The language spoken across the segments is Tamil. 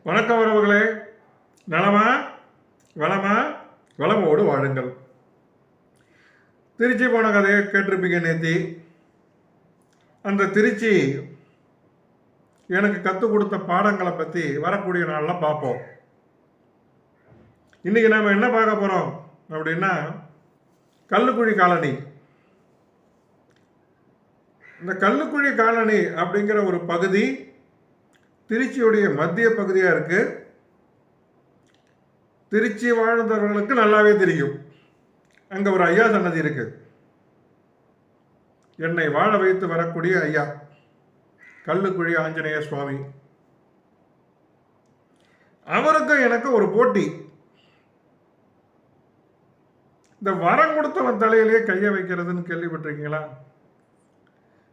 வணக்கம் உறவுகளே. நலமா வளமா வளமோடு வாழுங்கள். திருச்சி போன கதையை கேட்டிருப்பீங்க நேத்தி. அந்த திருச்சி எனக்கு கற்றுக் கொடுத்த பாடங்களை பற்றி வரக்கூடிய நாளில் பார்ப்போம். இன்றைக்கி நாம் என்ன பார்க்க போகிறோம் அப்படின்னா, கல்லுக்குழி காலனி. இந்த கல்லுக்குழி காலனி அப்படிங்கிற ஒரு பகுதி திருச்சியுடைய மத்திய பகுதியாக இருக்கு. திருச்சி வாழ்ந்தவர்களுக்கு நல்லாவே தெரியும். அங்கே ஒரு ஐயா சன்னதி இருக்கு. என்னை வாழ வைத்து வரக்கூடிய ஐயா கல்லுக்குழி ஆஞ்சநேய சுவாமி. அவருக்கும் எனக்கு ஒரு போட்டி. இந்த வரம் கொடுத்தவன் தலையிலேயே கையை வைக்கிறதுன்னு கேள்விப்பட்டிருக்கீங்களா?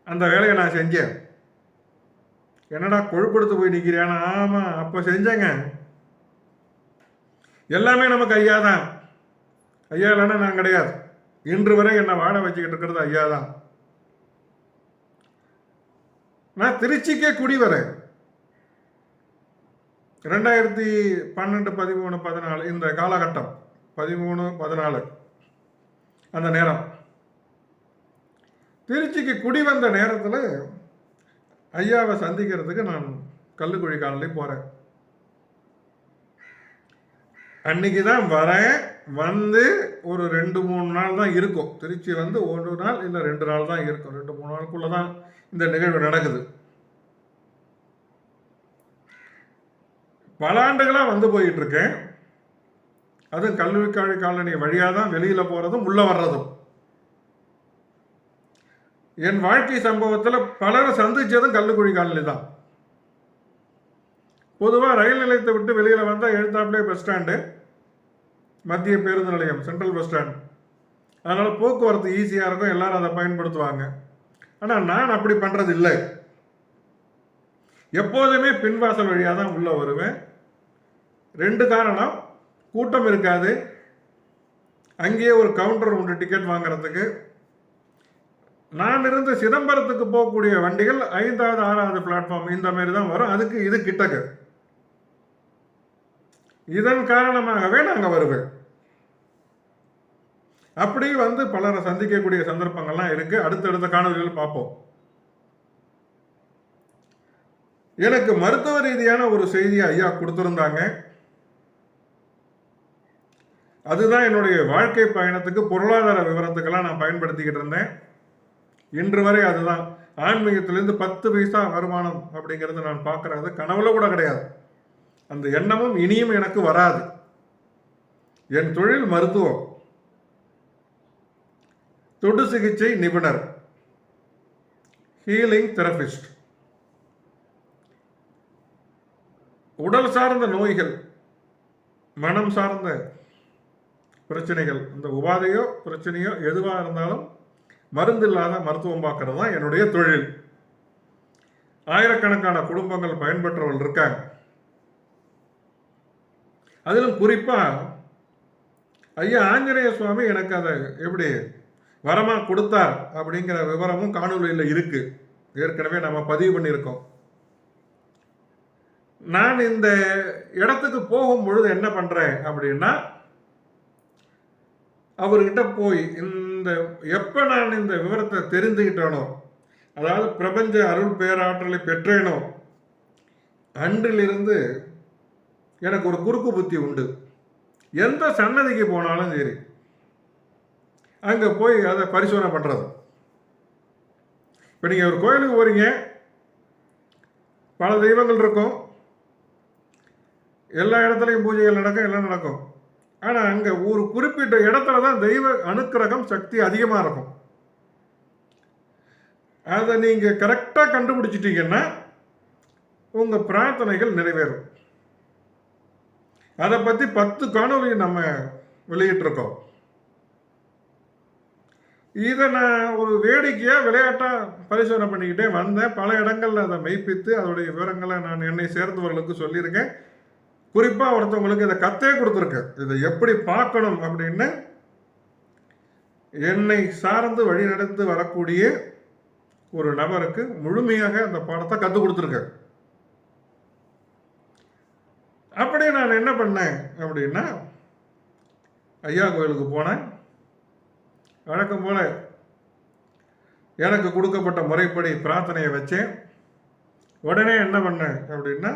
அந்த வேலையை நான் செஞ்சேன். என்னடா கொழுப்படுத்து போய் நிற்கிறானா? ஆமாம், அப்போ செஞ்சேங்க. எல்லாமே நமக்கு ஐயா தான். ஐயா இல்லைன்னா நான் கிடையாது. இன்று வரை என்னை வாழ வச்சுக்கிட்டு இருக்கிறது ஐயா தான். நான் திருச்சிக்கே குடி வரேன் 2012, 13, 14 இந்த காலகட்டம். 13, 14 அந்த நேரம் திருச்சிக்கு குடி வந்த நேரத்தில் ஐயாவை சந்திக்கிறதுக்கு நான் கல்லுக்குழி காலனி போகிறேன். அன்னைக்கு தான் வரேன். வந்து ஒரு 2-3 நாள் தான் இருக்கும். திருச்சி வந்து 1 நாள் இல்லை 2 நாள் தான் இருக்கும். 2-3 நாளுக்குள்ளே தான் இந்த நிகழ்வு நடக்குது. பல ஆண்டுகளாக வந்து போயிட்டு இருக்கேன். அதுவும் கல்லுக்குழி காலனி வழியாக தான் வெளியில் போகிறதும் உள்ளே வர்றதும். என் வாழ்க்கை சம்பவத்தில் பலரை சந்திச்சதும் கல்லுக்குழி காலனி தான். பொதுவாக ரயில் நிலையத்தை விட்டு வெளியில் வந்தால் எழுத்தாப்புலே பஸ் ஸ்டாண்டு, மத்திய பேருந்து நிலையம், சென்ட்ரல் பஸ் ஸ்டாண்ட். அதனால் போக்குவரத்து ஈஸியாக இருக்கும், எல்லாரும் அதை பயன்படுத்துவாங்க. ஆனால் நான் அப்படி பண்ணுறது இல்லை. எப்போதுமே பின்வாசல் வழியாக தான் உள்ளே வருவேன். 2 காரணம்: கூட்டம் இருக்காது, அங்கேயே ஒரு கவுண்டர் உண்டு டிக்கெட் வாங்குறதுக்கு. நான் இருந்து சிதம்பரத்துக்கு போகக்கூடிய வண்டிகள் 5வது 6வது பிளாட்ஃபார்ம் இந்த மாதிரி தான் வரும். அதுக்கு இது கிட்டக்கு. இதன் காரணமாகவே நாங்கள் வருவேன். அப்படி வந்து பலரை சந்திக்கக்கூடிய சந்தர்ப்பங்கள்லாம் இருக்கு. அடுத்தடுத்த காணொலிகள் பார்ப்போம். எனக்கு மருத்துவ ரீதியான ஒரு செய்தியை ஐயா கொடுத்திருந்தாங்க. அதுதான் என்னுடைய வாழ்க்கை பயணத்துக்கு பொருளாதார விவரத்துக்கெல்லாம் நான் பயன்படுத்திக்கிட்டு இருந்தேன். இன்று வரை அதுதான். ஆன்மீகத்திலேருந்து 10 பைசா வருமானம் அப்படிங்கிறது நான் பார்க்கறது கனவுல கூட கிடையாது. அந்த எண்ணமும் இனியும் எனக்கு வராது. என் தொழில் மருத்துவம், தொடு சிகிச்சை நிபுணர், ஹீலிங் தெரபிஸ்ட். உடல் சார்ந்த நோய்கள், மனம் சார்ந்த பிரச்சனைகள், இந்த உபாதையோ பிரச்சனையோ எதுவாக இருந்தாலும் மருந்து இல்லாத மருத்துவம் பார்க்கறது தான் என்னுடைய தொழில். ஆயிரக்கணக்கான குடும்பங்கள் பயன்பெற்றவர்கள் இருக்காங்க. அதிலும் குறிப்பாக ஐயா ஆஞ்சநேய சுவாமி எனக்கு அதை எப்படி வரமாக கொடுத்தார் அப்படிங்கிற விவரமும் காணொலியில் இருக்கு. ஏற்கனவே நம்ம பதிவு பண்ணியிருக்கோம். நான் இந்த இடத்துக்கு போகும் பொழுது என்ன பண்ணுறேன் அப்படின்னா, அவர்கிட்ட போய் இந்த எப்போ நான் இந்த விவரத்தை தெரிந்துக்கிட்டேனோ, அதாவது பிரபஞ்ச அருள் பேராற்றலை பெற்றேனோ, அன்றிலிருந்து எனக்கு ஒரு குறுக்கு புத்தி உண்டு. எந்த சன்னதிக்கு போனாலும் சரி, அங்கே போய் அதை பரிசோதனை பண்ணுறது. இப்போ நீங்கள் ஒரு கோயிலுக்கு போகிறீங்க, பல தெய்வங்கள் இருக்கும், எல்லா இடத்துலையும் பூஜைகள் நடக்கும், எல்லாம் நடக்கும். ஆனால் அங்கே ஒரு குறிப்பிட்ட இடத்துல தான் தெய்வ அனுக்கிரகம் சக்தி அதிகமாக இருக்கும். அதை நீங்கள் கரெக்டாக கண்டுபிடிச்சிட்டீங்கன்னா உங்கள் பிரார்த்தனைகள் நிறைவேறும். அதை பற்றி 10 காணொலி நம்ம வெளியிட்டிருக்கோம். இதை நான் ஒரு வேடிக்கையாக விளையாட்டாக பரிசோதனை பண்ணிக்கிட்டே வந்தேன். பல இடங்களில் அதை மெய்ப்பித்து அதோடைய விவரங்களை நான் என்னை சேர்ந்தவர்களுக்கு சொல்லியிருக்கேன். குறிப்பாக ஒருத்தவங்களுக்கு இதை கத்தே கொடுத்துருக்கேன். இதை எப்படி பார்க்கணும் அப்படின்னு என்னை சார்ந்து வழிநடத்து வரக்கூடிய ஒரு நபருக்கு முழுமையாக அந்த பாடத்தை கற்றுக் கொடுத்துருக்கேன். அப்படியே நான் என்ன பண்ணேன் அப்படின்னா, ஐயா கோயிலுக்கு போனேன். வழக்கம் போல எனக்கு கொடுக்கப்பட்ட முறைப்படி பிரார்த்தனையை வச்சேன். உடனே என்ன பண்ணேன் அப்படின்னா,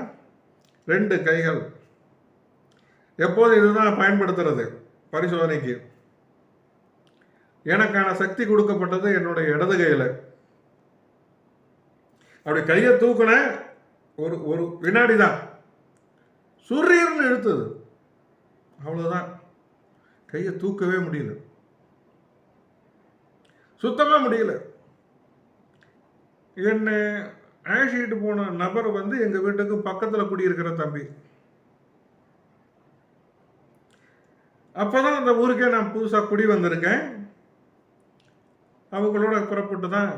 2 கைகள், எப்போதும் இதுதான் பயன்படுத்துறது பரிசோதனைக்கு. எனக்கான சக்தி கொடுக்கப்பட்டது என்னுடைய இடது கையில். அப்படி கையை தூக்குன ஒரு ஒரு வினாடி தான், சுரீர்னு இழுத்தது, அவ்வளோதான். கையை தூக்கவே முடியல, சுத்தமாக முடியல. என்னை அழைச்சிட்டு போன நபர் வந்து எங்கள் வீட்டுக்கு பக்கத்தில் குடியிருக்கிற தம்பி. அப்போதான் அந்த ஊருக்கே நான் புதுசாக குடி வந்திருக்கேன். அவங்களோட புறப்பட்டு தான்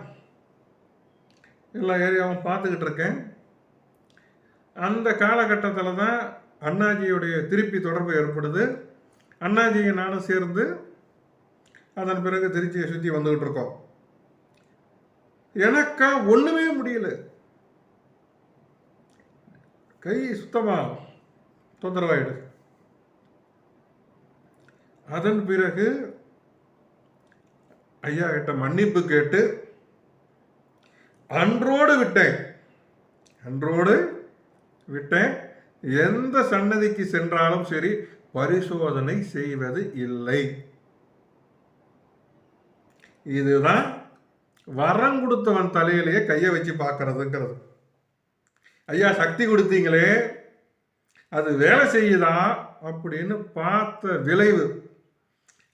எல்லா ஏரியாவும் பார்த்துக்கிட்டு இருக்கேன். அந்த காலகட்டத்தில் தான் அண்ணாஜியுடைய திருப்பி தொடர்பு ஏற்படுது. அண்ணாஜியை நானும் சேர்ந்து அதன் பிறகு திருச்சியை சுற்றி வந்துக்கிட்டு இருக்கோம். எனக்கா ஒன்றுமே முடியல, கை சுத்தமாக தொந்தரவாயிடு. அதன் பிறகு ஐயா கிட்ட மன்னிப்பு கேட்டு அன்றோடு விட்டேன். எந்த சன்னதிக்கு சென்றாலும் சரி பரிசோதனை செய்வது இல்லை. இதுதான் வரம் கொடுத்தவன் தலையிலேயே கையை வச்சு பார்க்கறதுங்கிறது. ஐயா சக்தி கொடுத்தீங்களே, அது வேலை செய்யுதா அப்படின்னு பார்த்த விளைவு.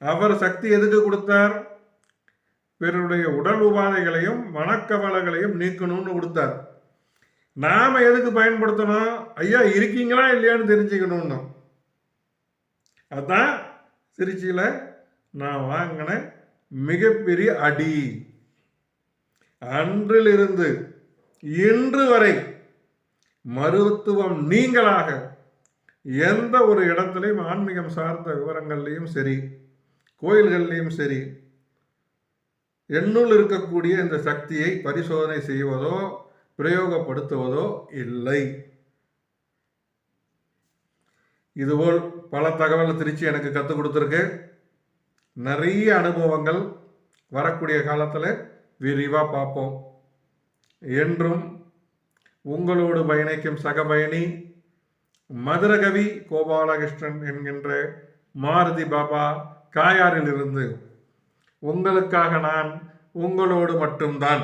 அவர் சக்தி எதுக்கு கொடுத்தார்? பிறருடைய உடல் உபாதைகளையும் மனக்கவலைகளையும் நீக்கணும்னு கொடுத்தார். நாம எதுக்கு பயன்படுத்தணும்? ஐயா இருக்கீங்களா இல்லையான்னு தெரிஞ்சுக்கணும்னு. அதான் திருச்சியில் நான் வாங்கின மிகப்பெரிய அடி. அன்றிலிருந்து இன்று வரை மருத்துவம் நீங்களாக எந்த ஒரு இடத்துலையும் ஆன்மீகம் சார்ந்த விவரங்கள்லையும் சரி, கோயில்கள்லையும் சரி, என்னுள் இருக்கக்கூடிய இந்த சக்தியை பரிசோதனை செய்வதோ பிரயோகப்படுத்துவதோ இல்லை. இதுபோல் பல தகவல் திருச்சி எனக்கு கற்றுக் கொடுத்துருக்கு. நிறைய அனுபவங்கள் வரக்கூடிய காலத்தில் விரிவாக பார்ப்போம். என்றும் உங்களோடு பயணிக்கும் சக பயணி மதுரகவி கோபாலகிருஷ்ணன் என்கின்ற மாருதி பாபா காயாரிலிருந்து உங்களுக்காக நான் உங்களோடு மட்டும்தான்.